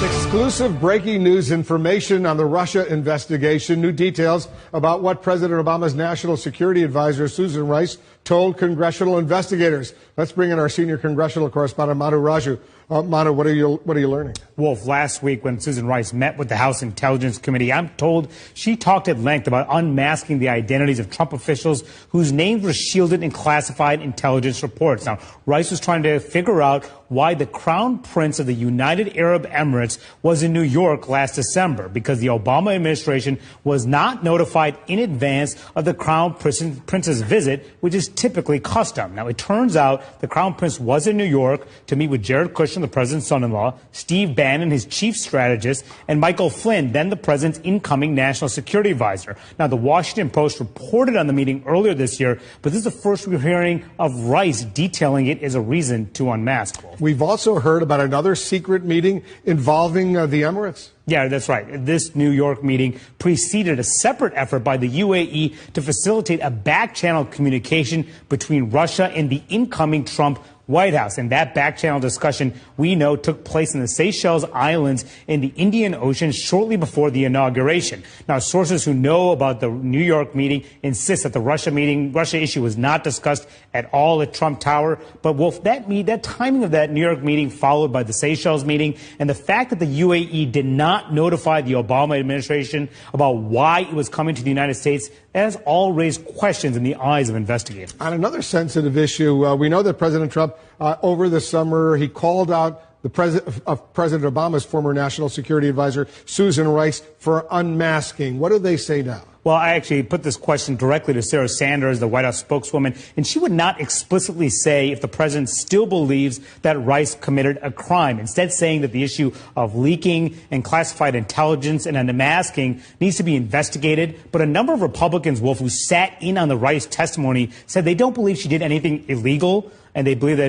Exclusive breaking news information on the Russia investigation. New details about what President Obama's national security advisor, Susan Rice, told congressional investigators. Let's bring in our senior congressional correspondent, Manu Raju. Manu, what are you learning? Wolf, last week when Susan Rice met with the House Intelligence Committee, I'm told she talked at length about unmasking the identities of Trump officials whose names were shielded in classified intelligence reports. Now, Rice was trying to figure out why the Crown Prince of the United Arab Emirates was in New York last December, because the Obama administration was not notified in advance of the Crown Prince's visit, which is typically custom. Now, it turns out the Crown Prince was in New York to meet with Jared Kushner, the president's son-in-law, Steve Bannon, his chief strategist, and Michael Flynn, then the president's incoming national security advisor. Now, the Washington Post reported on the meeting earlier this year, but this is the first we're hearing of Rice detailing it as a reason to unmask. We've also heard about another secret meeting involving the Emirates. Yeah, that's right. This New York meeting preceded a separate effort by the UAE to facilitate a back-channel communication between Russia and the incoming Trump White House. And that back-channel discussion, we know, took place in the Seychelles Islands in the Indian Ocean shortly before the inauguration. Now, sources who know about the New York meeting insist that the Russia issue was not discussed at all at Trump Tower. But, Wolf, that timing of that New York meeting followed by the Seychelles meeting, and the fact that the UAE did not notify the Obama administration about why it was coming to the United States, has all raised questions in the eyes of investigators. On another sensitive issue, we know that President Trump, over the summer, he called out the President Obama's former national security advisor, Susan Rice, for unmasking. What do they say now? Well, I actually put this question directly to Sarah Sanders, the White House spokeswoman, and she would not explicitly say if the president still believes that Rice committed a crime, instead saying that the issue of leaking and classified intelligence and unmasking needs to be investigated. But a number of Republicans, Wolf, who sat in on the Rice testimony said they don't believe she did anything illegal, and they believe that